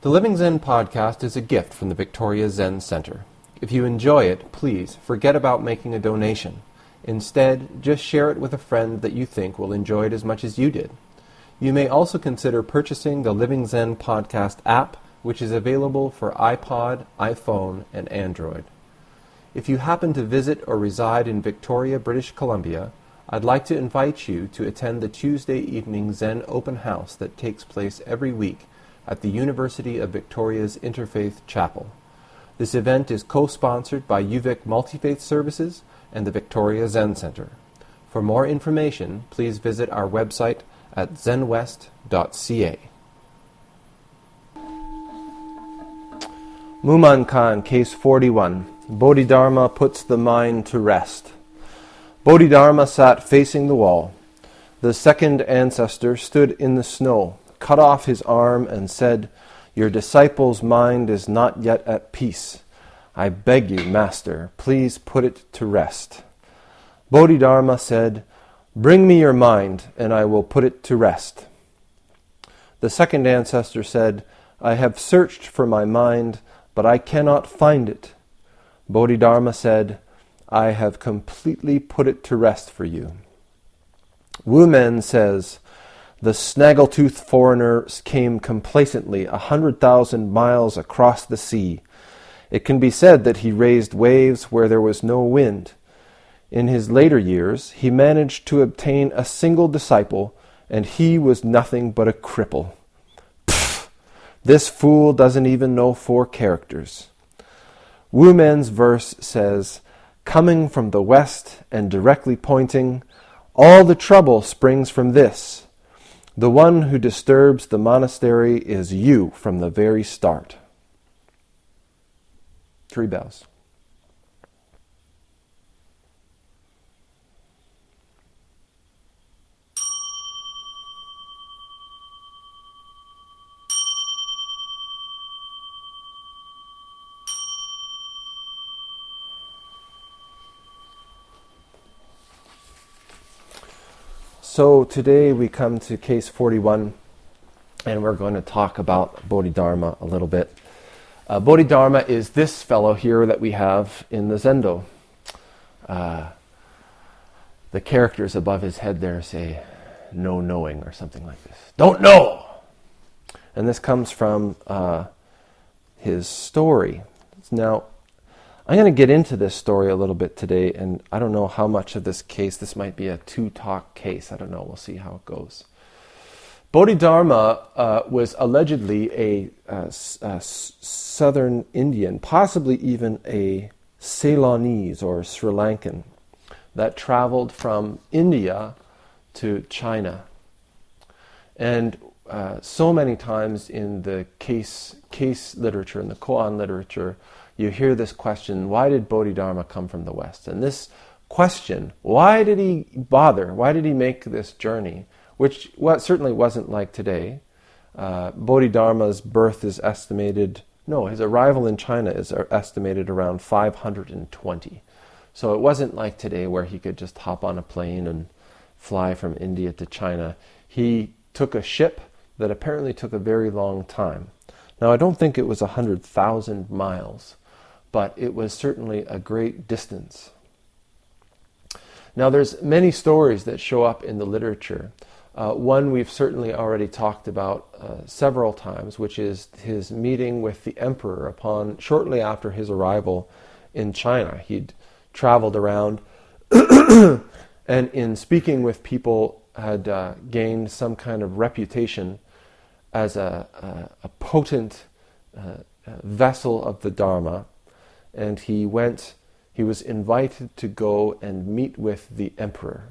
The Living Zen-podcast is a gift from the Victoria Zen Centre. If you enjoy it, please forget about making a donation. Instead, just share it with a friend that you think will enjoy it as much as you did. You may also consider purchasing the Living Zen-podcast app, which is available for iPod, iPhone, and Android. If you happen to visit or reside in Victoria, British Columbia, I'd like to invite you to attend the Tuesday evening Zen open house that takes place every week at the University of Victoria's Interfaith Chapel. This event is co-sponsored by UVic Multi-Faith Services and the Victoria Zen Centre. For more information, please visit our website at zenwest.ca. Mumonkan, Case 41. Bodhidharma puts the mind to rest. Bodhidharma sat facing the wall. The second ancestor stood in the snow, cut off his arm, and said, "Your disciple's mind is not yet at peace. I beg you, Master, please put it to rest." Bodhidharma said, "Bring me your mind, and I will put it to rest." The second ancestor said, "I have searched for my mind, but I cannot find it." Bodhidharma said, "I have completely put it to rest for you." Mumonkan says, "The snaggletooth foreigner came complacently 100,000 miles across the sea. It can be said that he raised waves where there was no wind. In his later years, he managed to obtain a single disciple, and he was nothing but a cripple. Pfft! This fool doesn't even know 4 characters." Mumonkan's verse says, "Coming from the west and directly pointing, all the trouble springs from this. The one who disturbs the monastery is you from the very start." 3 bells. So today we come to case 41, and we're going to talk about Bodhidharma a little bit. Bodhidharma is this fellow here that we have in the Zendo. The characters above his head there say, "no knowing," or something like this. Don't know! And this comes from his story. Now, I'm going to get into this story a little bit today, and I don't know how much of this case, this might be a 2-talk case. I don't know. We'll see how it goes. Bodhidharma was allegedly a southern Indian, possibly even a Ceylonese or Sri Lankan, that traveled from India to China. And so many times in the case literature, in the koan literature, you hear this question, why did Bodhidharma come from the West? And this question, why did he bother? Why did he make this journey? Which certainly wasn't like today. Bodhidharma's birth is estimated, his arrival in China is estimated around 520. So it wasn't like today where he could just hop on a plane and fly from India to China. He took a ship that apparently took a very long time. Now, I don't think it was 100,000 miles, but it was certainly a great distance. Now, there's many stories that show up in the literature. One we've certainly already talked about several times, which is his meeting with the emperor shortly after his arrival in China. He'd traveled around and in speaking with people had gained some kind of reputation as a potent vessel of the Dharma, and he was invited to go and meet with the emperor.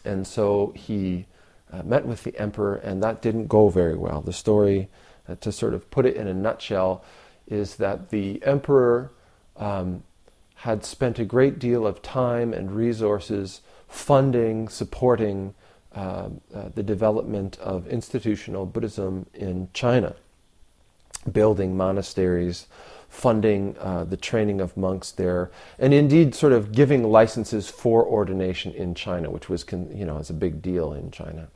And so he met with the emperor, and that didn't go very well. The story, to sort of put it in a nutshell, is that the emperor had spent a great deal of time and resources funding, supporting the development of institutional Buddhism in China, building monasteries, funding the training of monks there, and indeed sort of giving licenses for ordination in China, which was is a big deal in China.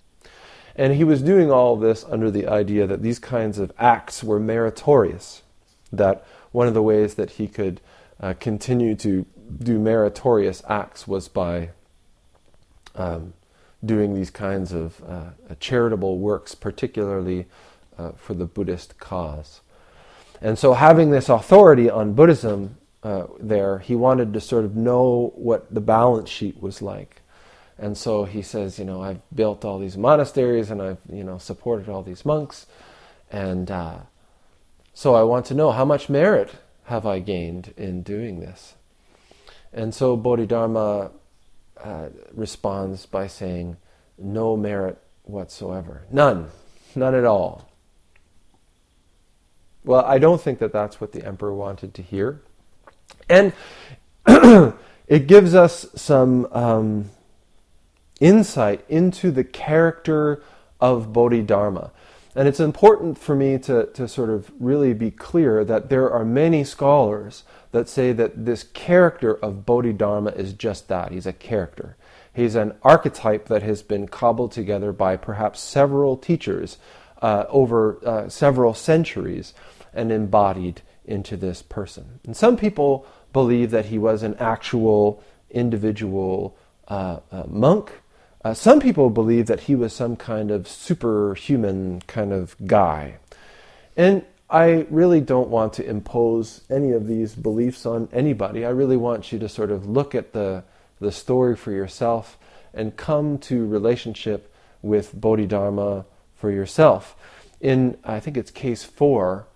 And he was doing all of this under the idea that these kinds of acts were meritorious, that one of the ways that he could continue to do meritorious acts was by doing these kinds of charitable works, particularly for the Buddhist cause. And so having this authority on Buddhism he wanted to sort of know what the balance sheet was like. And so he says, I've built all these monasteries and I've, supported all these monks. And so I want to know, how much merit have I gained in doing this? And so Bodhidharma responds by saying, no merit whatsoever. None at all. Well, I don't think that that's what the emperor wanted to hear. And it gives us some insight into the character of Bodhidharma. And it's important for me to sort of really be clear that there are many scholars that say that this character of Bodhidharma is just that. He's a character. He's an archetype that has been cobbled together by perhaps several teachers over several centuries and embodied into this person. And some people believe that he was an actual individual monk. Some people believe that he was some kind of superhuman kind of guy. And I really don't want to impose any of these beliefs on anybody. I really want you to sort of look at the story for yourself and come to relationship with Bodhidharma for yourself. In, I think it's case 4,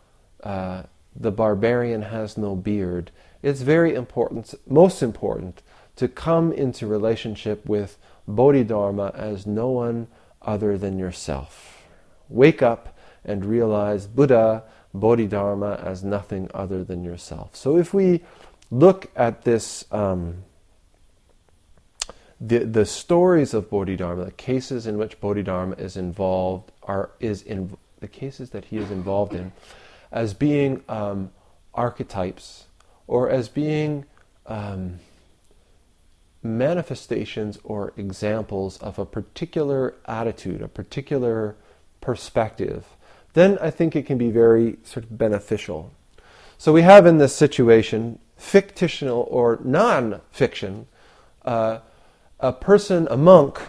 the barbarian has no beard. It's very important, most important, to come into relationship with Bodhidharma as no one other than yourself. Wake up and realize Buddha, Bodhidharma as nothing other than yourself. So if we look at this, the stories of Bodhidharma, the cases in which Bodhidharma is involved, the cases that he is involved in, as being archetypes, or as being manifestations or examples of a particular attitude, a particular perspective, then I think it can be very sort of beneficial. So we have in this situation, fictional or non-fiction, a person, a monk,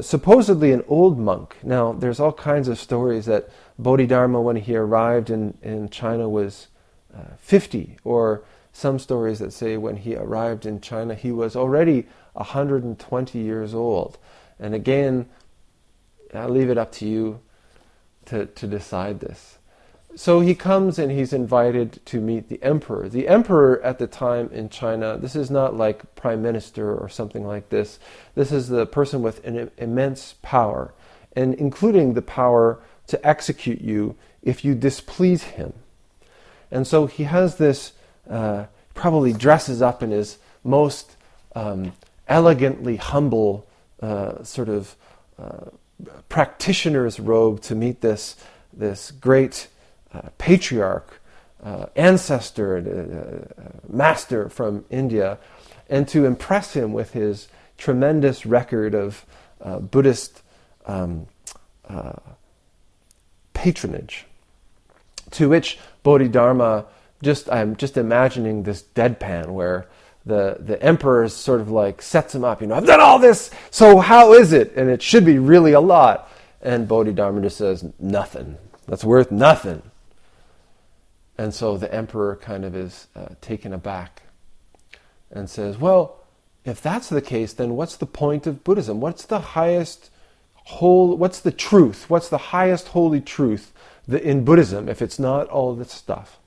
supposedly an old monk. Now, there's all kinds of stories that Bodhidharma, when he arrived in China, was 50, or some stories that say when he arrived in China, he was already 120 years old. And again, I'll leave it up to you to decide this. So he comes and he's invited to meet the emperor. The emperor at the time in China, this is not like prime minister or something like this. This is the person with an immense power, and including the power to execute you if you displease him. And so he has this, probably dresses up in his most elegantly humble sort of practitioner's robe to meet this great patriarch, ancestor, master from India, and to impress him with his tremendous record of Buddhist patronage. To which Bodhidharma, I'm just imagining this deadpan where the emperor sort of like sets him up, I've done all this, so how is it? And it should be really a lot. And Bodhidharma just says, nothing. That's worth nothing. And so the emperor kind of is taken aback and says, well, if that's the case, then what's the point of Buddhism? What's the truth? What's the highest holy truth in Buddhism if it's not all this stuff?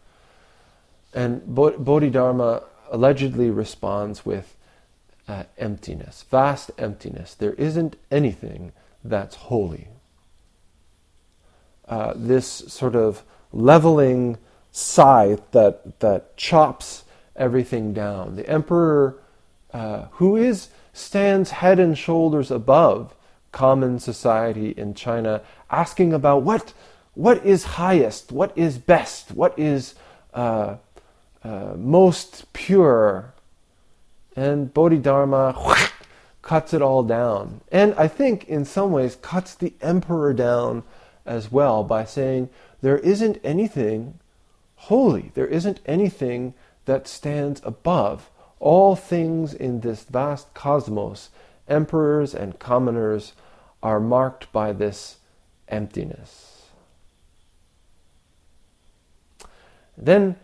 And Bodhidharma allegedly responds with emptiness, vast emptiness. There isn't anything that's holy. This sort of leveling scythe that chops everything down. The emperor, who stands head and shoulders above common society in China, asking about what is highest, what is best, what is most pure. And Bodhidharma cuts it all down. And I think in some ways cuts the emperor down as well by saying there isn't anything holy. There isn't anything that stands above. All things in this vast cosmos, emperors and commoners, are marked by this emptiness. Then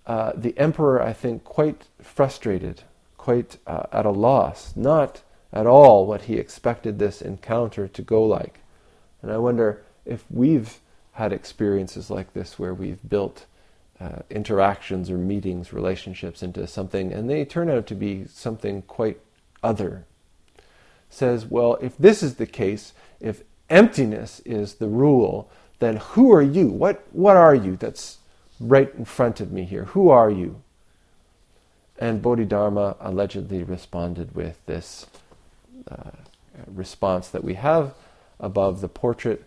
the emperor, I think, quite frustrated, quite at a loss, not at all what he expected this encounter to go like. And I wonder if we've had experiences like this where we've built interactions or meetings, relationships into something, and they turn out to be something quite other. Says, well, if this is the case, if emptiness is the rule, then who are you? What are you that's right in front of me here? Who are you? And Bodhidharma allegedly responded with this response that we have above the portrait,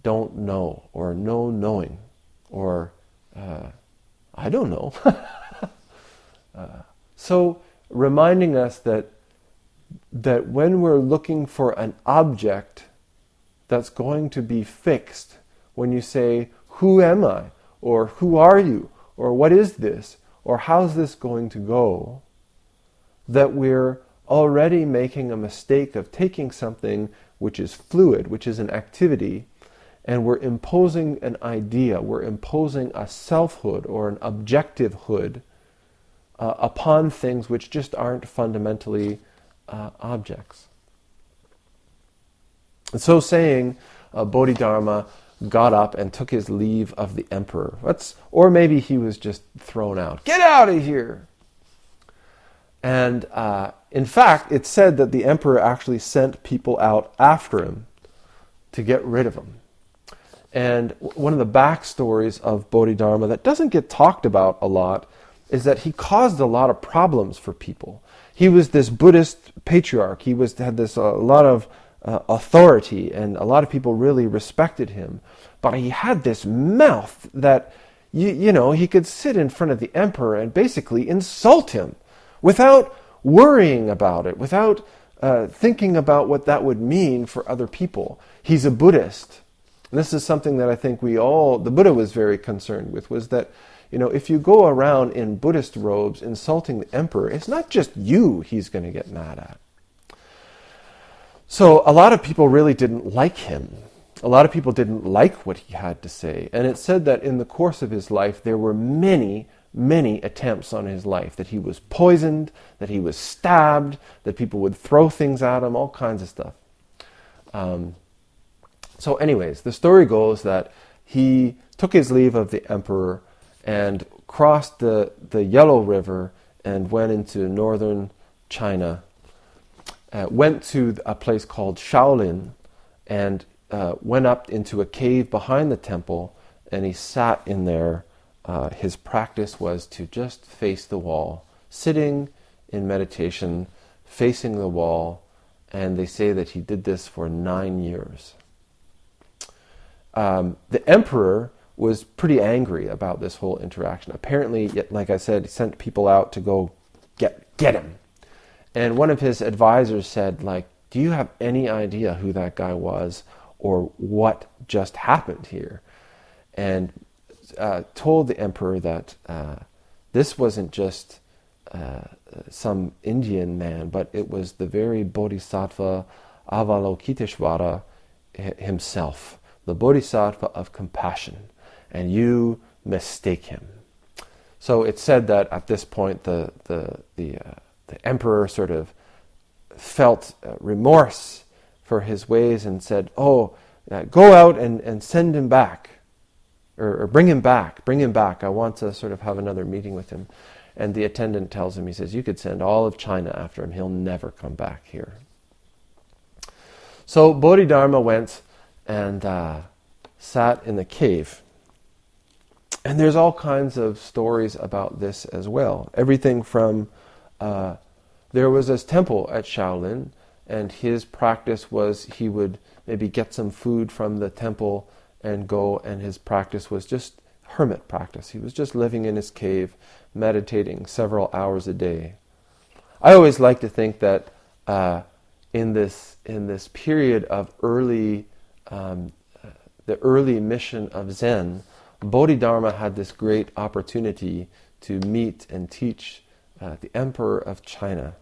don't know, or no knowing, or I don't know. So reminding us that when we're looking for an object that's going to be fixed, when you say, who am I? Or who are you? Or what is this? Or how's this going to go? That we're already making a mistake of taking something which is fluid, which is an activity, and we're imposing an idea, we're imposing a selfhood or an objectivehood upon things which just aren't fundamentally objects. And so saying, Bodhidharma got up and took his leave of the emperor. Or maybe he was just thrown out. Get out of here! And in fact, it's said that the emperor actually sent people out after him to get rid of him. And one of the backstories of Bodhidharma that doesn't get talked about a lot is that he caused a lot of problems for people. He was this Buddhist patriarch. He had a lot of authority, and a lot of people really respected him. But he had this mouth that, he could sit in front of the emperor and basically insult him without worrying about it, without thinking about what that would mean for other people. He's a Buddhist. And this is something that I think the Buddha was very concerned with, was that, if you go around in Buddhist robes insulting the emperor, it's not just you he's going to get mad at. So a lot of people really didn't like him. A lot of people didn't like what he had to say. And it's said that in the course of his life, there were many, many attempts on his life, that he was poisoned, that he was stabbed, that people would throw things at him, all kinds of stuff. So anyways, the story goes that he took his leave of the emperor and crossed the Yellow River and went into northern China, went to a place called Shaolin, and went up into a cave behind the temple, and he sat in there. His practice was to just face the wall, sitting in meditation, facing the wall, and they say that he did this for 9 years. The emperor was pretty angry about this whole interaction. Apparently, like I said, he sent people out to go get him. And one of his advisors said, do you have any idea who that guy was or what just happened here? And told the emperor that this wasn't just some Indian man, but it was the very Bodhisattva Avalokiteshvara himself, the Bodhisattva of compassion, and you mistake him. So it's said that at this point the emperor sort of felt remorse for his ways and said, go out and send him back, or bring him back. I want to sort of have another meeting with him. And the attendant tells him, he says, you could send all of China after him. He'll never come back here. So Bodhidharma went and sat in the cave. And there's all kinds of stories about this as well. Everything from, there was this temple at Shaolin, and his practice was he would maybe get some food from the temple and go, and his practice was just hermit practice. He was just living in his cave, meditating several hours a day. I always like to think that in this period of the early mission of Zen, Bodhidharma had this great opportunity to meet and teach the Emperor of China.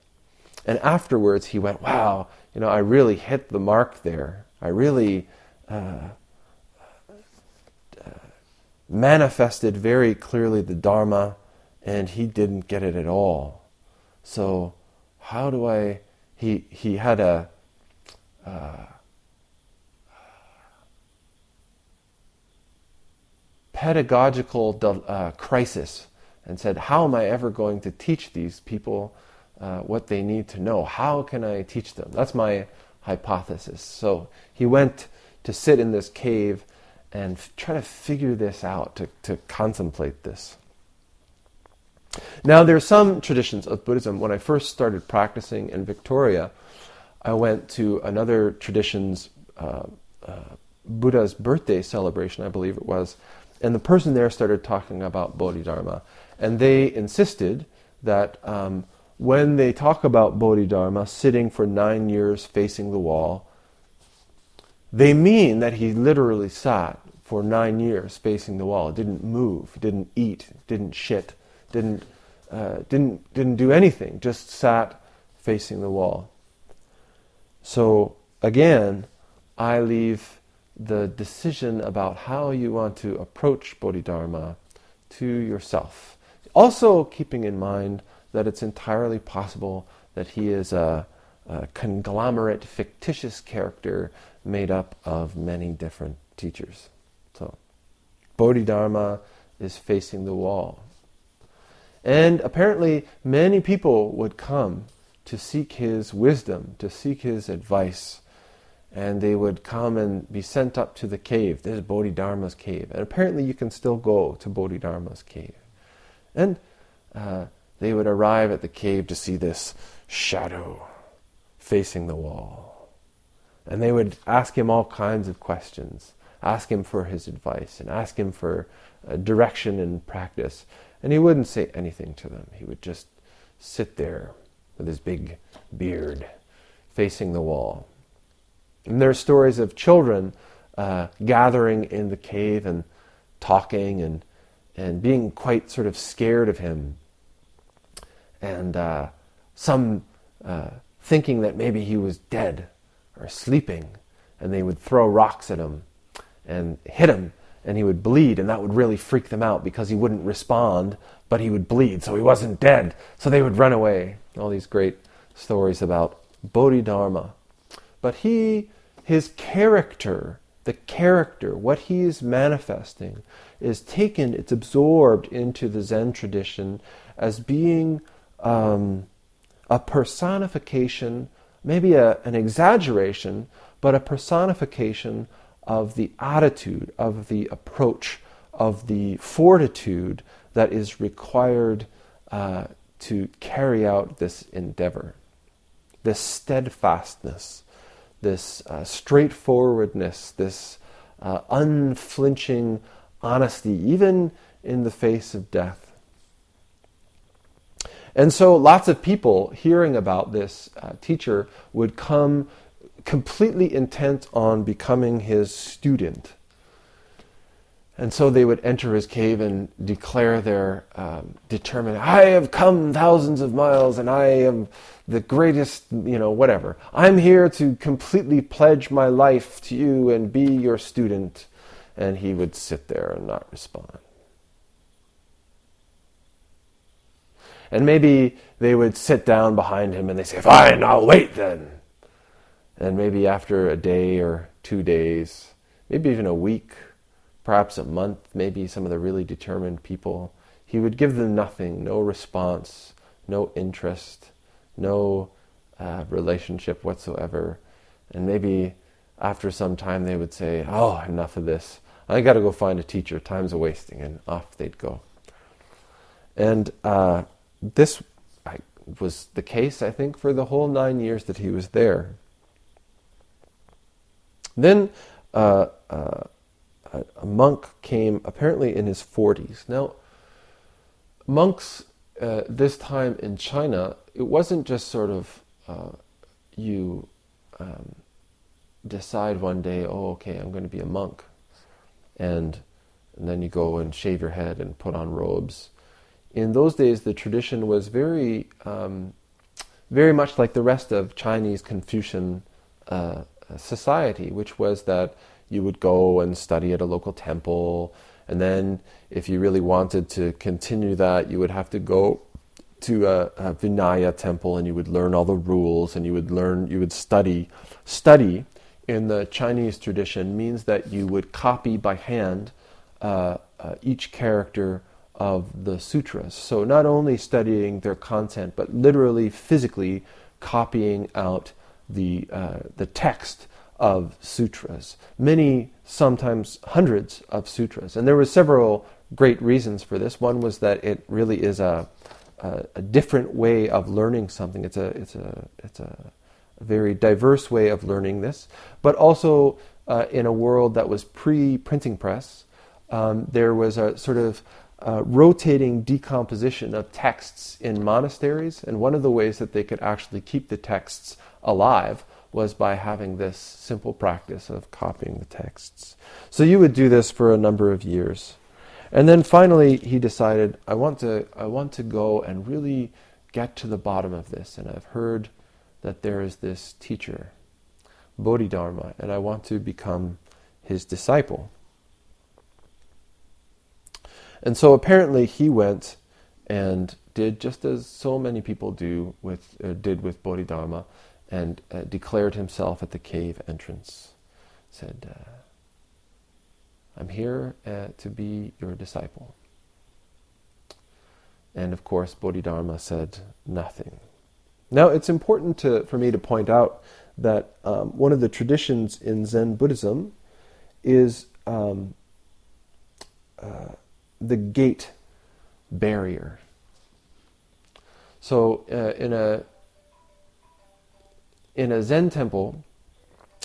And afterwards he went, wow, I really hit the mark there. I really manifested very clearly the Dharma, and he didn't get it at all. So how do I... He had a pedagogical crisis and said, how am I ever going to teach these people what they need to know? How can I teach them? That's my hypothesis. So he went to sit in this cave and try to figure this out, to contemplate this. Now, there are some traditions of Buddhism. When I first started practicing in Victoria, I went to another tradition's Buddha's birthday celebration, I believe it was, and the person there started talking about Bodhidharma. And they insisted that when they talk about Bodhidharma sitting for 9 years facing the wall, they mean that he literally sat for 9 years facing the wall, didn't move, didn't eat, didn't shit, didn't do anything, just sat facing the wall. So again, I leave the decision about how you want to approach Bodhidharma to yourself. Also keeping in mind that it's entirely possible that he is a conglomerate, fictitious character made up of many different teachers. So, Bodhidharma is facing the wall. And apparently many people would come to seek his wisdom, to seek his advice. And they would come and be sent up to the cave. There's Bodhidharma's cave. And apparently you can still go to Bodhidharma's cave. And they would arrive at the cave to see this shadow facing the wall. And they would ask him all kinds of questions. Ask him for his advice and ask him for direction and practice. And he wouldn't say anything to them. He would just sit there with his big beard facing the wall. And there are stories of children gathering in the cave and talking and being quite sort of scared of him. And some thinking that maybe he was dead or sleeping. And they would throw rocks at him and hit him, and he would bleed, and that would really freak them out because he wouldn't respond, but he would bleed, so he wasn't dead. So they would run away. All these great stories about Bodhidharma. But his character, what he is manifesting, is taken, it's absorbed into the Zen tradition as being a personification, maybe an exaggeration, but a personification of the attitude, of the approach, of the fortitude that is required to carry out this endeavor. This steadfastness, this straightforwardness, this unflinching honesty, even in the face of death. And so lots of people hearing about this teacher would come completely intent on becoming his student. And so they would enter his cave and declare their determined, I have come thousands of miles and I am the greatest, whatever. I'm here to completely pledge my life to you and be your student. And he would sit there and not respond. And maybe they would sit down behind him and they say, fine, I'll wait then. And maybe after a day or 2 days, maybe even a week, perhaps a month, maybe some of the really determined people, he would give them nothing, no response, no interest, no relationship whatsoever. And maybe after some time they would say, oh, enough of this. I got to go find a teacher. Time's a wasting. And off they'd go. And this was the case, I think, for the whole 9 years that he was there. Then a monk came, apparently in his 40s. Now, monks this time in China, it wasn't just sort of you decide one day, oh, okay, I'm going to be a monk, and then you go and shave your head and put on robes. In those days, the tradition was very much like the rest of Chinese Confucian society, which was that you would go and study at a local temple, and then if you really wanted to continue that, you would have to go to a Vinaya temple, and you would learn all the rules, and you would study. Study in the Chinese tradition means that you would copy by hand each character of the sutras. So not only studying their content, but literally, physically copying out the text of sutras. Many, sometimes hundreds of sutras. And there were several great reasons for this. One was that it really is a different way of learning something. It's a very diverse way of learning this. But also in a world that was pre-printing press, there was a sort of rotating decomposition of texts in monasteries, and one of the ways that they could actually keep the texts alive was by having this simple practice of copying the texts. So you would do this for a number of years. And then finally he decided, I want to go and really get to the bottom of this, and I've heard that there is this teacher, Bodhidharma, and I want to become his disciple. And so apparently he went and did just as so many people did with Bodhidharma, and declared himself at the cave entrance. Said, I'm here to be your disciple. And of course Bodhidharma said nothing. Now it's important for me to point out that one of the traditions in Zen Buddhism is the gate barrier. So in a Zen temple,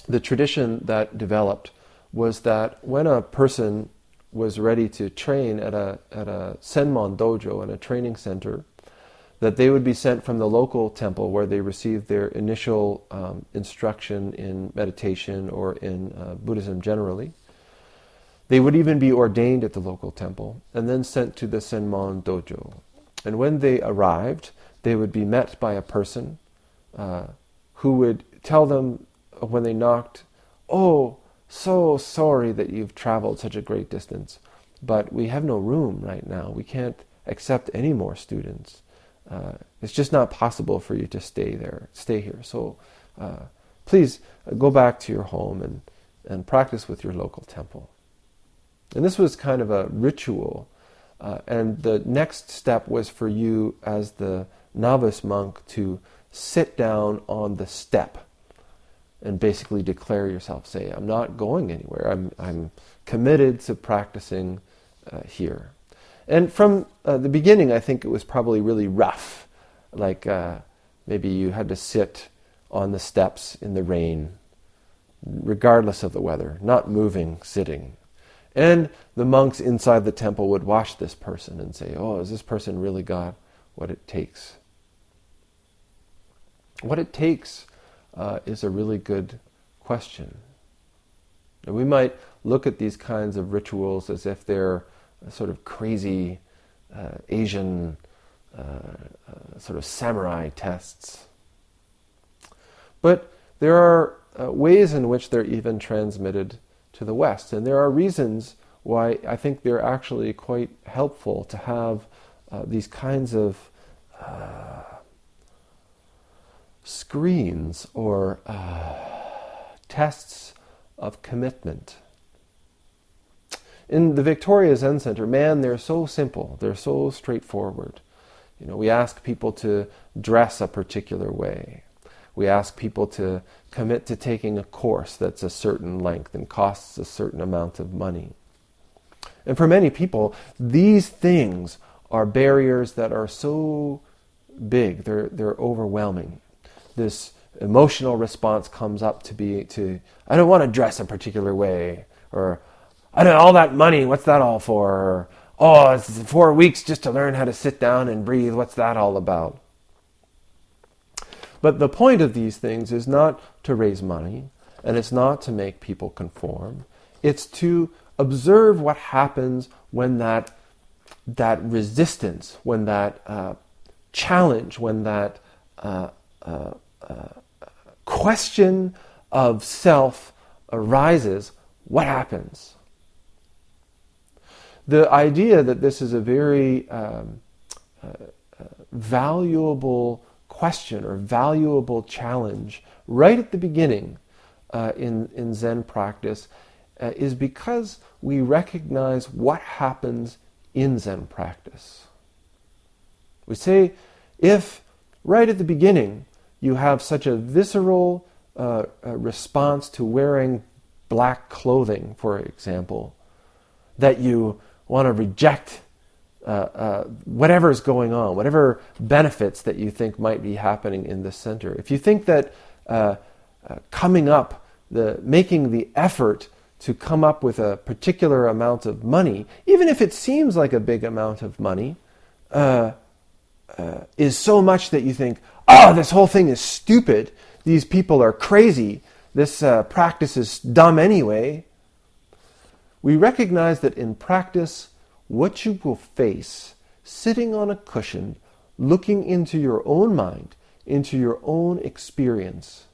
the tradition that developed was that when a person was ready to train at a Senmon dojo, in a training center, that they would be sent from the local temple where they received their initial instruction in meditation or in Buddhism generally. They would even be ordained at the local temple and then sent to the Senmon dojo. And when they arrived, they would be met by a person who would tell them when they knocked, "Oh, so sorry that you've traveled such a great distance, but we have no room right now. We can't accept any more students. It's just not possible for you to stay here. So please go back to your home and practice with your local temple." And this was kind of a ritual. And the next step was for you as the novice monk to sit down on the step and basically declare yourself, say, I'm not going anywhere. I'm committed to practicing here. And from the beginning, I think it was probably really rough. Like maybe you had to sit on the steps in the rain, regardless of the weather, not moving, sitting. And the monks inside the temple would watch this person and say, oh, has this person really got what it takes? What it takes is a really good question. And we might look at these kinds of rituals as if they're sort of crazy Asian sort of samurai tests. But there are ways in which they're even transmitted to the West. And there are reasons why I think they're actually quite helpful to have these kinds of screens or tests of commitment. In the Victoria Zen Centre, man, they're so simple, they're so straightforward. You know, we ask people to dress a particular way. We ask people to commit to taking a course that's a certain length and costs a certain amount of money. And for many people, these things are barriers that are so big, they're overwhelming. This emotional response comes up to I don't want to dress a particular way, or I don't all that money, what's that all for? Or, oh, it's 4 weeks just to learn how to sit down and breathe, what's that all about? But the point of these things is not to raise money, and it's not to make people conform. It's to observe what happens when that resistance, when that challenge, when that question of self arises. What happens? The idea that this is a very valuable question or valuable challenge right at the beginning in Zen practice is because we recognize what happens in Zen practice. We say, if right at the beginning you have such a visceral response to wearing black clothing, for example, that you want to reject whatever's going on, whatever benefits that you think might be happening in the center. If you think that making the effort to come up with a particular amount of money, even if it seems like a big amount of money, is so much that you think, this whole thing is stupid, these people are crazy, this practice is dumb anyway. We recognize that in practice, what you will face sitting on a cushion, looking into your own mind, into your own experience,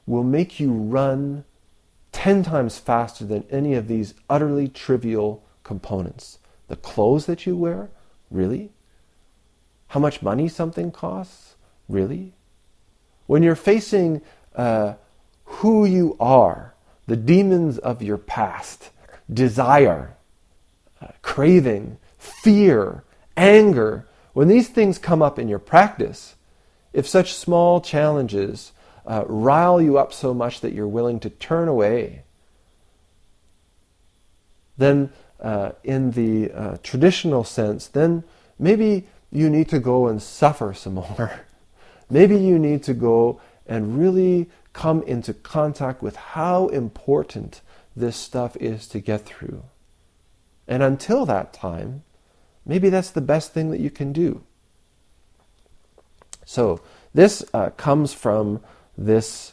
will make you run 10 times faster than any of these utterly trivial components. The clothes that you wear? Really? How much money something costs? Really? When you're facing who you are, the demons of your past, desire, craving, fear, anger, when these things come up in your practice, if such small challenges rile you up so much that you're willing to turn away, then in the traditional sense, then maybe you need to go and suffer some more. Maybe you need to go and really come into contact with how important this stuff is to get through. And until that time, maybe that's the best thing that you can do. So this comes from this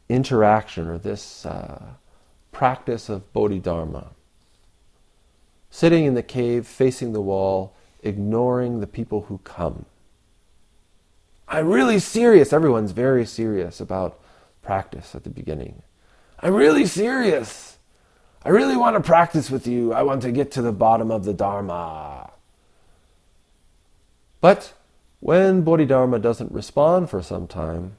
interaction or this practice of Bodhidharma. Sitting in the cave, facing the wall, ignoring the people who come. I'm really serious. Everyone's very serious about practice at the beginning. I'm really serious. I really want to practice with you. I want to get to the bottom of the Dharma. But when Bodhidharma doesn't respond for some time,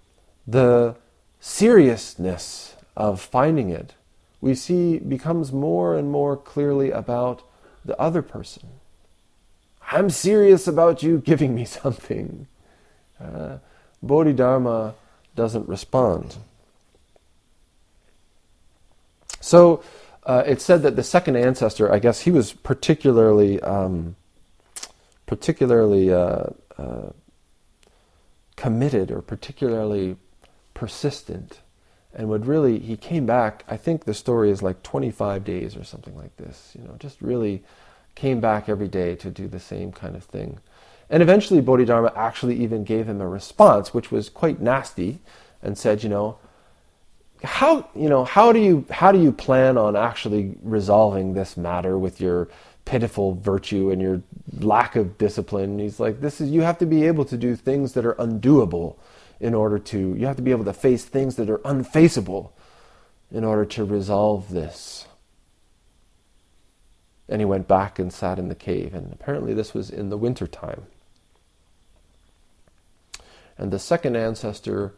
the seriousness of finding it, we see, becomes more and more clearly about the other person. I'm serious about you giving me something. Bodhidharma doesn't respond. So it's said that the second ancestor, I guess he was particularly committed or particularly persistent, and he came back, I think the story is like 25 days or something like this, just really came back every day to do the same kind of thing. And eventually Bodhidharma actually even gave him a response, which was quite nasty, and said, how do you plan on actually resolving this matter with your pitiful virtue and your lack of discipline? And he's like, you have to be able to do things that are undoable you have to be able to face things that are unfaceable in order to resolve this. And he went back and sat in the cave, and apparently this was in the winter time. And the second ancestor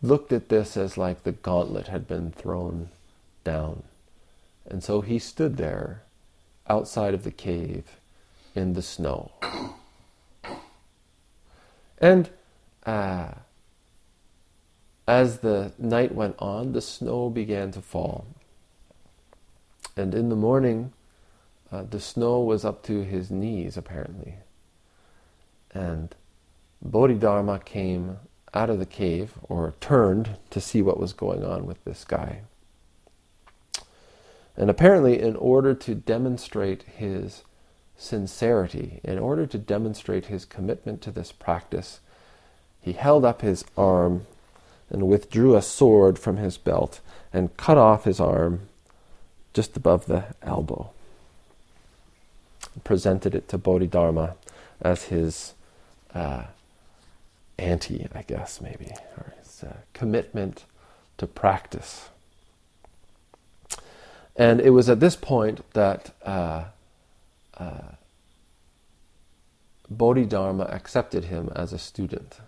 looked at this as like the gauntlet had been thrown down. And so he stood there outside of the cave in the snow. And as the night went on, the snow began to fall. And in the morning, the snow was up to his knees, apparently. And Bodhidharma came out of the cave, or turned to see what was going on with this guy. And apparently, in order to demonstrate his sincerity, in order to demonstrate his commitment to this practice, he held up his arm and withdrew a sword from his belt and cut off his arm just above the elbow. Presented it to Bodhidharma as his ante, I guess, maybe, or his commitment to practice. And it was at this point that Bodhidharma accepted him as a student.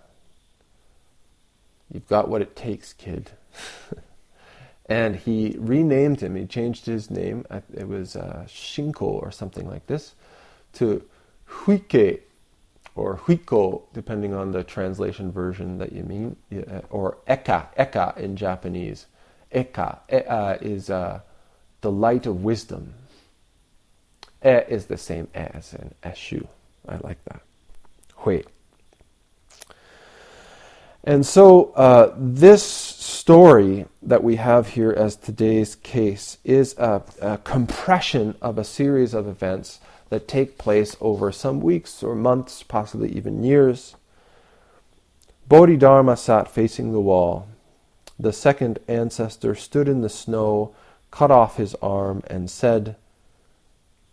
You've got what it takes, kid. And he renamed him. He changed his name. It was Shinko or something like this, to Huike or Huiko, depending on the translation version that you mean, or Eka in Japanese. Eka is the light of wisdom. E is the same as in Eshu. I like that. Hui. And so this story that we have here as today's case is a compression of a series of events that take place over some weeks or months, possibly even years. Bodhidharma sat facing the wall. The second ancestor stood in the snow, cut off his arm, and said,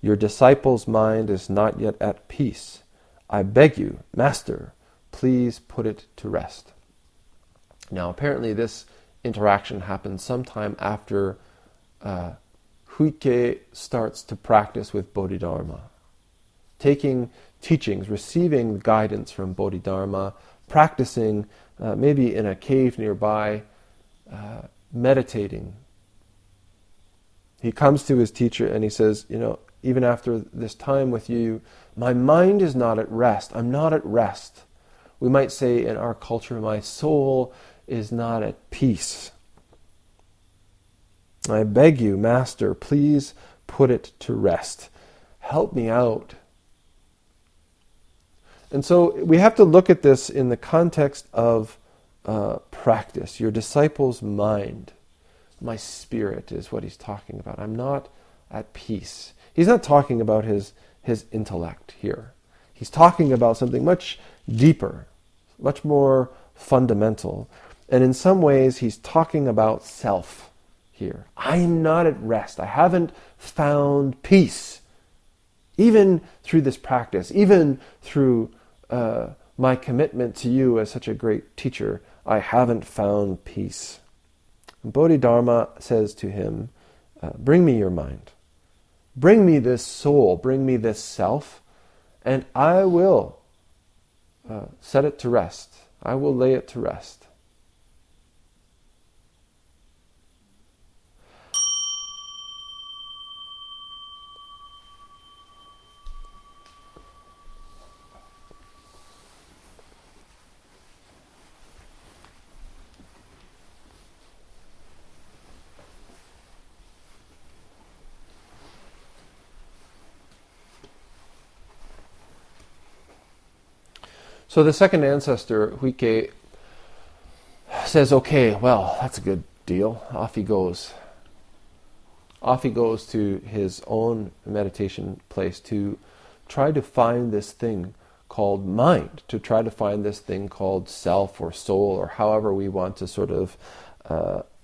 "Your disciple's mind is not yet at peace. I beg you, Master, please put it to rest." Now, apparently this interaction happens sometime after Huike starts to practice with Bodhidharma, taking teachings, receiving guidance from Bodhidharma, practicing maybe in a cave nearby, meditating. He comes to his teacher and he says, even after this time with you, my mind is not at rest. I'm not at rest. We might say in our culture, my soul is not at peace. I beg you, Master, please put it to rest. Help me out. And so we have to look at this in the context of practice. Your disciple's mind, my spirit, is what he's talking about. I'm not at peace. He's not talking about his intellect here. He's talking about something much deeper, much more fundamental. And in some ways, he's talking about self here. I'm not at rest. I haven't found peace. Even through this practice, even through my commitment to you as such a great teacher, I haven't found peace. And Bodhidharma says to him, bring me your mind. Bring me this soul, bring me this self, and I will set it to rest. I will lay it to rest. So the second ancestor, Huike, says, okay, well, that's a good deal. Off he goes. Off he goes to his own meditation place to try to find this thing called mind, to try to find this thing called self or soul, or however we want to sort of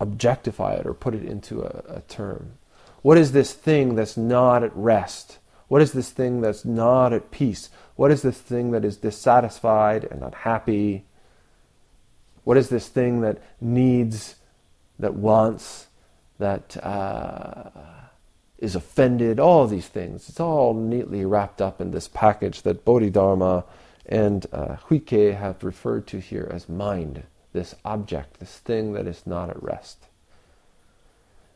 objectify it or put it into a term. What is this thing that's not at rest? What is this thing that's not at peace? What is this thing that is dissatisfied and unhappy? What is this thing that needs, that wants, that is offended? All of these things. It's all neatly wrapped up in this package that Bodhidharma and Huike have referred to here as mind, this object, this thing that is not at rest.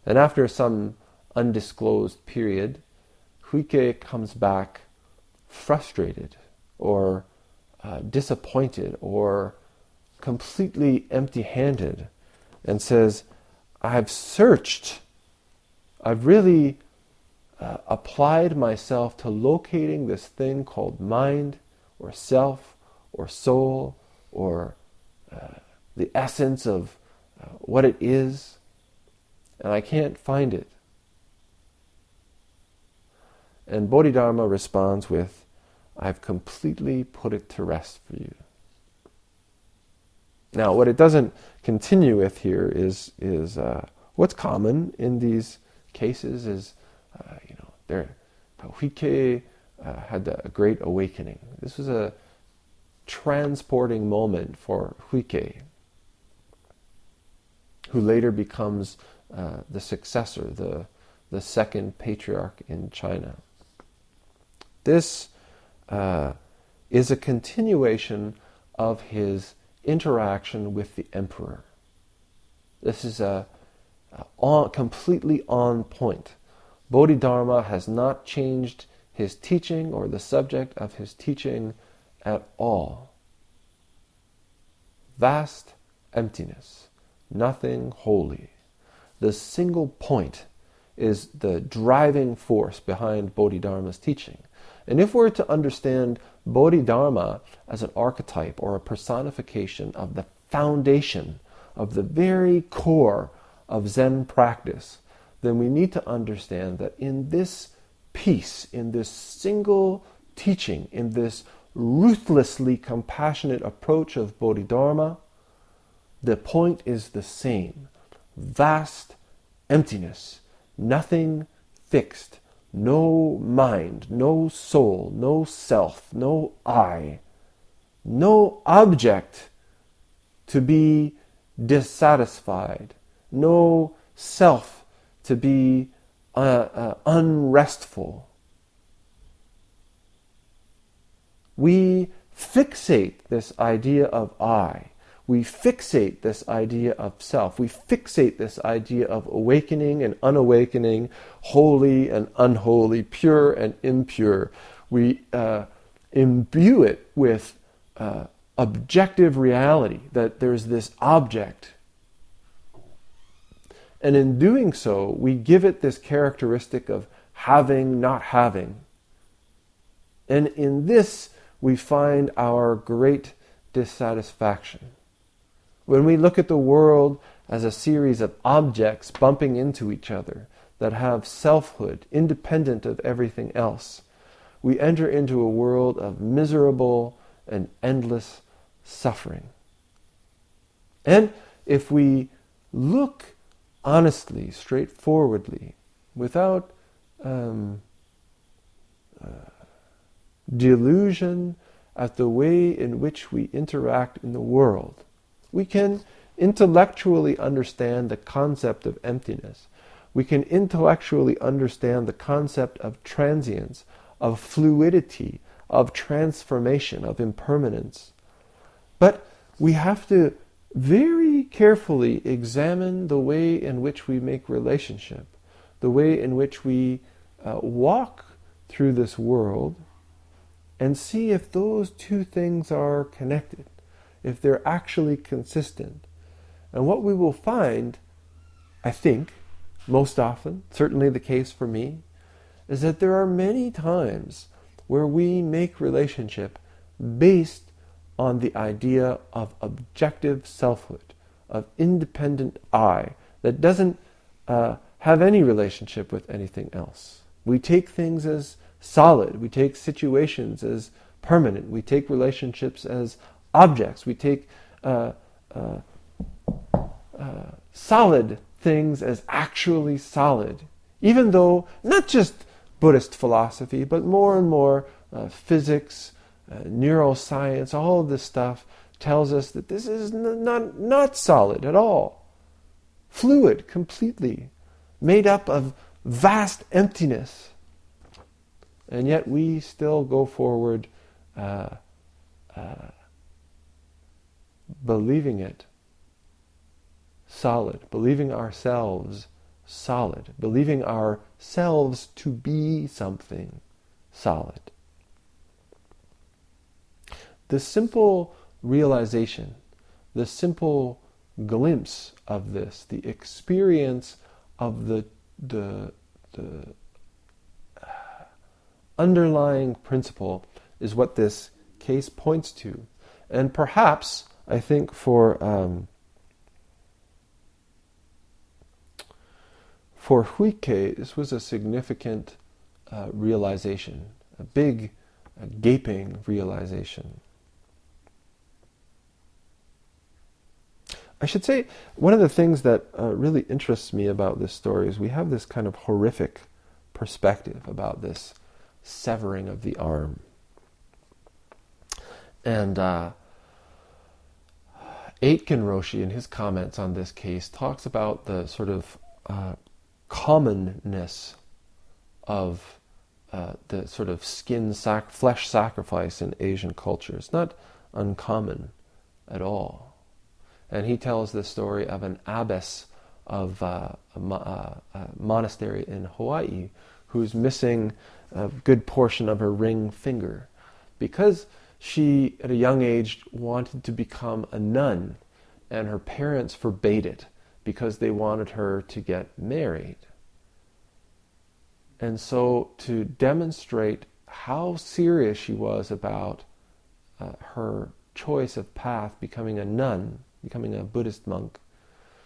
And after some undisclosed period, Huike comes back frustrated or disappointed or completely empty-handed and says, I've searched. I've really applied myself to locating this thing called mind or self or soul or the essence of what it is, and I can't find it. And Bodhidharma responds with, I've completely put it to rest for you. Now, what it doesn't continue with here is what's common in these cases is, Huike had a great awakening. This was a transporting moment for Huike, who later becomes the successor, the second patriarch in China. This is a continuation of his interaction with the emperor. This is completely on point. Bodhidharma has not changed his teaching or the subject of his teaching at all. Vast emptiness, nothing holy. The single point is the driving force behind Bodhidharma's teaching. And if we're to understand Bodhidharma as an archetype or a personification of the foundation, of the very core of Zen practice, then we need to understand that in this piece, in this single teaching, in this ruthlessly compassionate approach of Bodhidharma, the point is the same. Vast emptiness, nothing fixed, no mind, no soul, no self, no I, no object to be dissatisfied, no self to be unrestful. We fixate this idea of I. We fixate this idea of self. We fixate this idea of awakening and unawakening, holy and unholy, pure and impure. We imbue it with objective reality, that there's this object. And in doing so, we give it this characteristic of having, not having. And in this, we find our great dissatisfaction. When we look at the world as a series of objects bumping into each other that have selfhood, independent of everything else, we enter into a world of miserable and endless suffering. And if we look honestly, straightforwardly, without delusion at the way in which we interact in the world, we can intellectually understand the concept of emptiness. We can intellectually understand the concept of transience, of fluidity, of transformation, of impermanence. But we have to very carefully examine the way in which we make relationship, the way in which we walk through this world, and see if those two things are connected, if they're actually consistent. And what we will find, I think, most often, certainly the case for me, is that there are many times where we make relationship based on the idea of objective selfhood, of independent I, that doesn't have any relationship with anything else. We take things as solid. We take situations as permanent. We take relationships as objects. We take solid things as actually solid, even though not just Buddhist philosophy, but more and more physics, neuroscience, all of this stuff tells us that this is not solid at all. Fluid, completely, made up of vast emptiness. And yet we still go forward believing it solid, believing ourselves solid, believing ourselves to be something solid. The simple realization, the simple glimpse of this, the experience of the underlying principle is what this case points to. And perhaps, I think for Huike, this was a significant realization, a big, gaping realization. I should say, one of the things that really interests me about this story is we have this kind of horrific perspective about this severing of the arm. And Aitken Roshi, in his comments on this case, talks about the sort of commonness of the sort of flesh sacrifice in Asian culture. It's not uncommon at all. And he tells the story of an abbess of a monastery in Hawaii who's missing a good portion of her ring finger because she, at a young age, wanted to become a nun, and her parents forbade it because they wanted her to get married. And so, to demonstrate how serious she was about her choice of path, becoming a nun, becoming a Buddhist monk,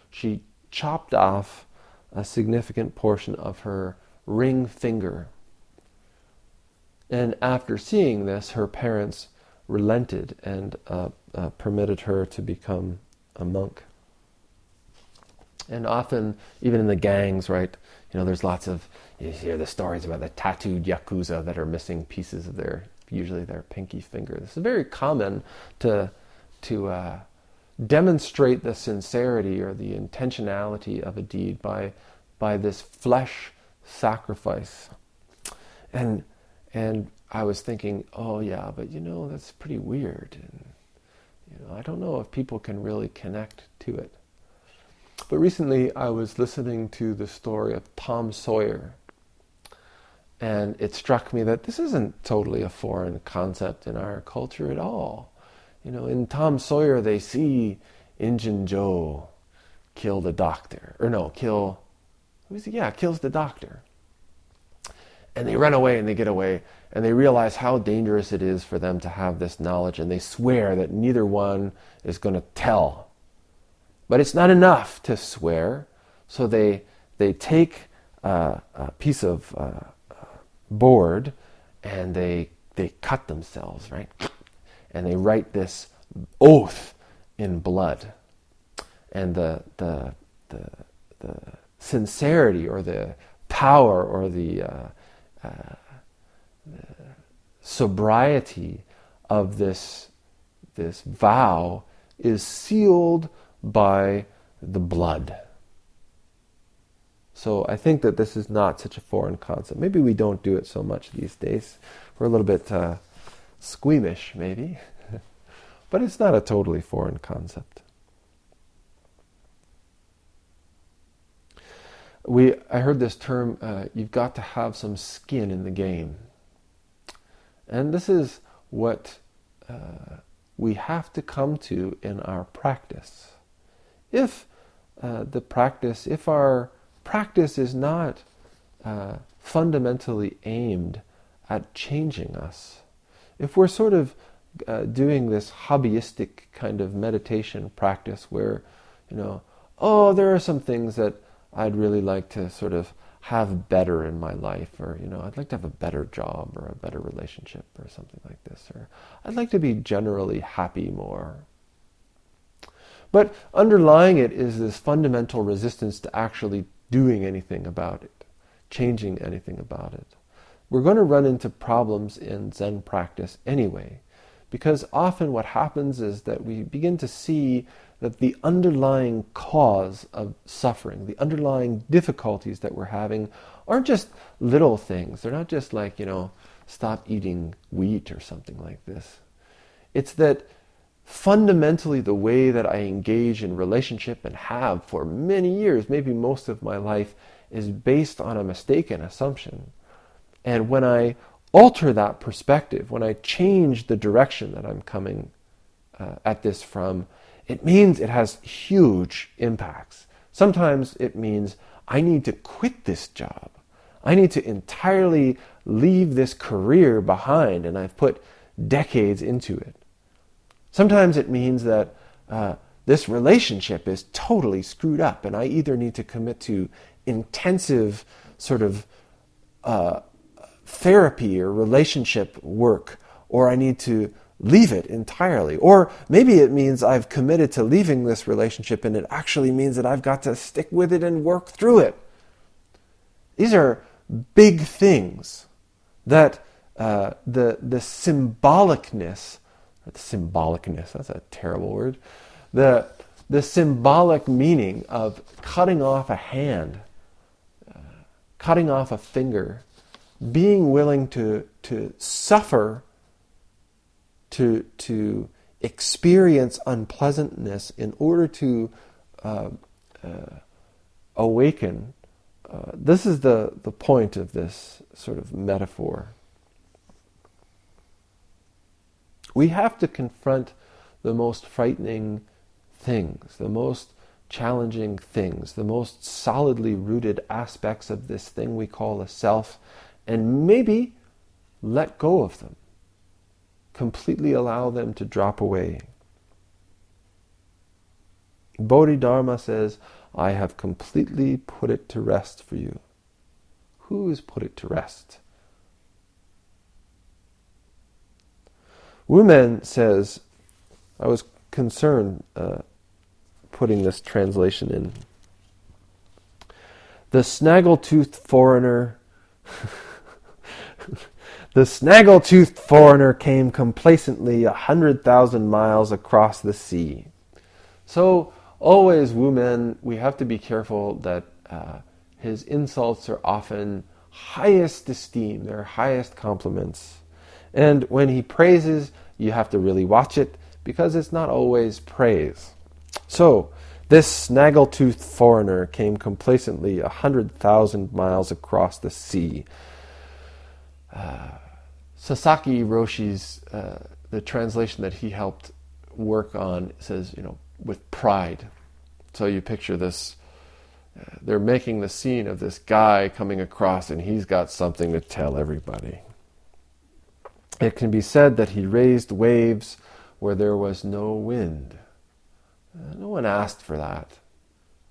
she chopped off a significant portion of her ring finger. And after seeing this, her parents relented and permitted her to become a monk. And often, even in the gangs, right, there's lots of, you hear the stories about the tattooed yakuza that are missing pieces of usually their pinky finger. This is very common to demonstrate the sincerity or the intentionality of a deed by this flesh sacrifice. And I was thinking, oh yeah, but that's pretty weird. And I don't know if people can really connect to it. But recently I was listening to the story of Tom Sawyer, and it struck me that this isn't totally a foreign concept in our culture at all. In Tom Sawyer, they see Injun Joe kill the doctor. Kills the doctor. And they run away and they get away, and they realize how dangerous it is for them to have this knowledge, and they swear that neither one is going to tell. But it's not enough to swear, so they take a piece of board and they cut themselves, right? And they write this oath in blood. And the sincerity or the power or the sobriety of this vow is sealed by the blood. So I think that this is not such a foreign concept. Maybe we don't do it so much these days. We're a little bit squeamish, maybe. But it's not a totally foreign concept. I heard this term, you've got to have some skin in the game. And this is what we have to come to in our practice. If our practice is not fundamentally aimed at changing us, if we're sort of doing this hobbyistic kind of meditation practice where, there are some things that I'd really like to sort of have better in my life, or, I'd like to have a better job or a better relationship or something like this, or I'd like to be generally happy more. But underlying it is this fundamental resistance to actually doing anything about it, changing anything about it. We're going to run into problems in Zen practice anyway, because often what happens is that we begin to see that the underlying cause of suffering, the underlying difficulties that we're having, aren't just little things. They're not just like, stop eating wheat or something like this. It's that fundamentally the way that I engage in relationship and have for many years, maybe most of my life, is based on a mistaken assumption. And when I alter that perspective, when I change the direction that I'm coming at this from, it means it has huge impacts. Sometimes it means I need to quit this job. I need to entirely leave this career behind, and I've put decades into it. Sometimes it means that this relationship is totally screwed up, and I either need to commit to intensive sort of therapy or relationship work, or I need to leave it entirely. Or maybe it means I've committed to leaving this relationship and it actually means that I've got to stick with it and work through it. These are big things that the symbolicness, that's a terrible word, the symbolic meaning of cutting off a hand, cutting off a finger, being willing to suffer, to experience unpleasantness in order to awaken. This is the point of this sort of metaphor. We have to confront the most frightening things, the most challenging things, the most solidly rooted aspects of this thing we call a self, and maybe let go of them. Completely allow them to drop away. Bodhidharma says, I have completely put it to rest for you. Who has put it to rest? Wumen says, I was concerned putting this translation in. The snaggle-toothed foreigner the snaggle-toothed foreigner came complacently 100,000 miles across the sea. So always, Wumen, we have to be careful that his insults are often highest esteem, they're highest compliments. And when he praises, you have to really watch it, because it's not always praise. So, this snaggle-toothed foreigner came complacently 100,000 miles across the sea. Sasaki Roshi's, the translation that he helped work on, says, with pride. So you picture this, they're making the scene of this guy coming across and he's got something to tell everybody. It can be said that he raised waves where there was no wind. No one asked for that.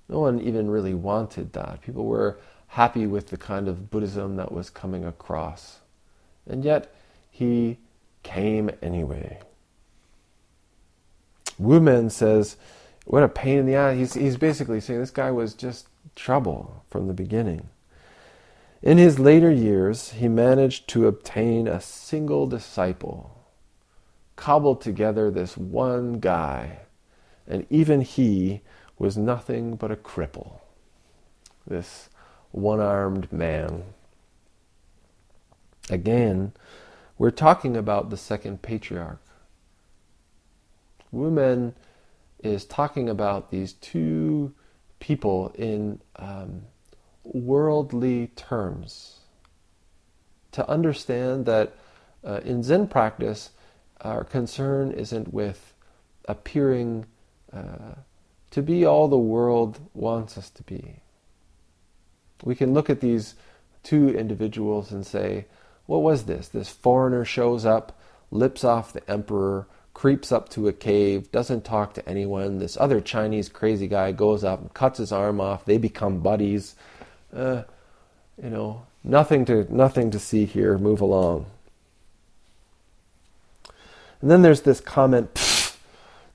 No one even really wanted that. People were happy with the kind of Buddhism that was coming across. And yet, he came anyway. Wumen says, what a pain in the ass. He's basically saying this guy was just trouble from the beginning. In his later years, he managed to obtain a single disciple, cobbled together this one guy, and even he was nothing but a cripple, this one-armed man. Again, we're talking about the second patriarch. Wumen is talking about these two people in worldly terms. To understand that in Zen practice, our concern isn't with appearing to be all the world wants us to be. We can look at these two individuals and say, what was this? This foreigner shows up, lips off the emperor, creeps up to a cave, doesn't talk to anyone. This other Chinese crazy guy goes up and cuts his arm off. They become buddies. Nothing to see here. Move along. And then there's this comment,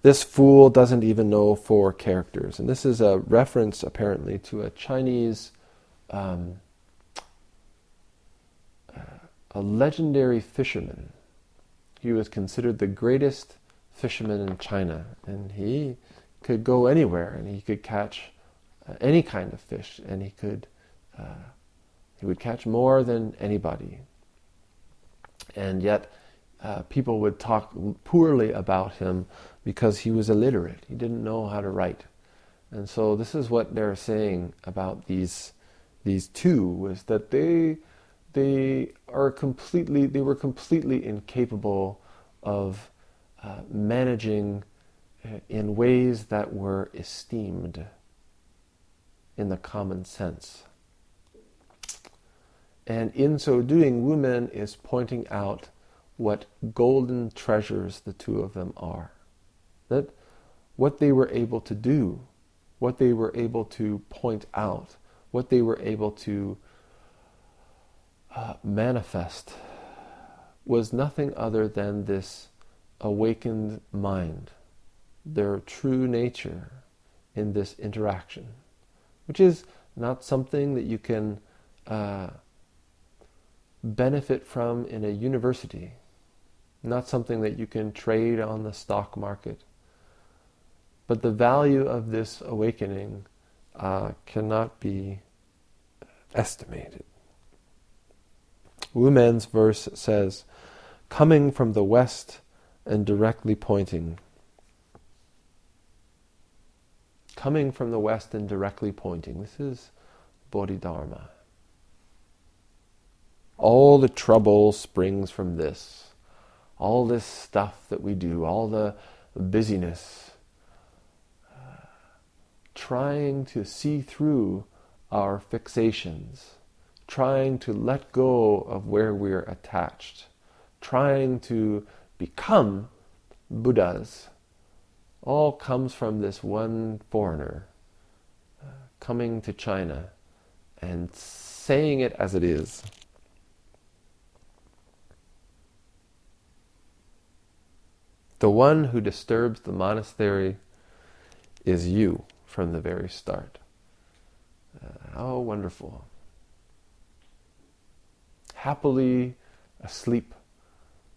this fool doesn't even know 4 characters. And this is a reference, apparently, to a Chinese, a legendary fisherman. He was considered the greatest fisherman in China, and he could go anywhere, and he could catch any kind of fish, and he would catch more than anybody. And yet, people would talk poorly about him because he was illiterate. He didn't know how to write. And so this is what they're saying about these two, was that they were completely incapable of managing in ways that were esteemed in the common sense. And in so doing, Wumen is pointing out what golden treasures the two of them are. That what they were able to do, what they were able to point out, what they were able to manifest was nothing other than this awakened mind, their true nature in this interaction, which is not something that you can benefit from in a university, not something that you can trade on the stock market. But the value of this awakening cannot be estimated. Wu Men's verse says, coming from the west and directly pointing. Coming from the west and directly pointing. This is Bodhidharma. All the trouble springs from this. All this stuff that we do, all the busyness, trying to see through our fixations, trying to let go of where we're attached, trying to become Buddhas, all comes from this one foreigner coming to China and saying it as it is. The one who disturbs the monastery is you from the very start. How wonderful. Happily asleep,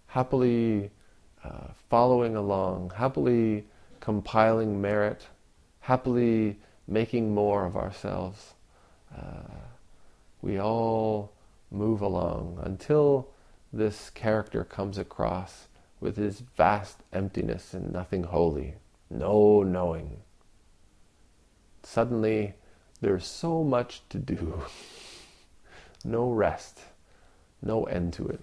happily following along, happily compiling merit, happily making more of ourselves. We all move along until this character comes across with his vast emptiness and nothing holy, no knowing. Suddenly, there's so much to do, no rest, no end to it.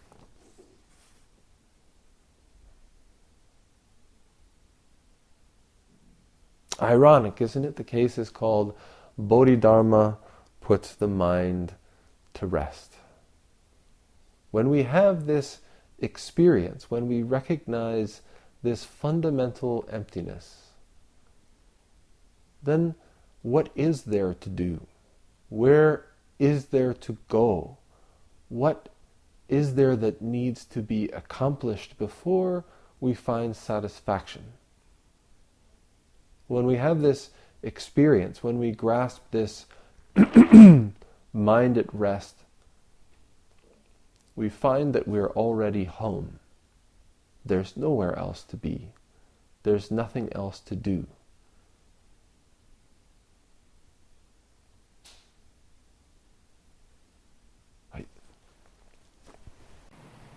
Ironic, isn't it? The case is called Bodhidharma puts the mind to rest. When we have this experience, when we recognize this fundamental emptiness, then what is there to do? Where is there to go? What is there that needs to be accomplished before we find satisfaction? When we have this experience, when we grasp this mind at rest, we find that we're already home. There's nowhere else to be. There's nothing else to do. Right.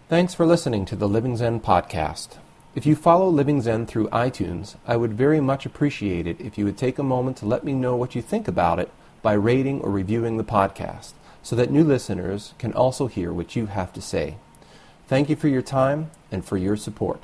Thanks for listening to the Living Zen podcast. If you follow Living Zen through iTunes, I would very much appreciate it if you would take a moment to let me know what you think about it by rating or reviewing the podcast, so that new listeners can also hear what you have to say. Thank you for your time and for your support.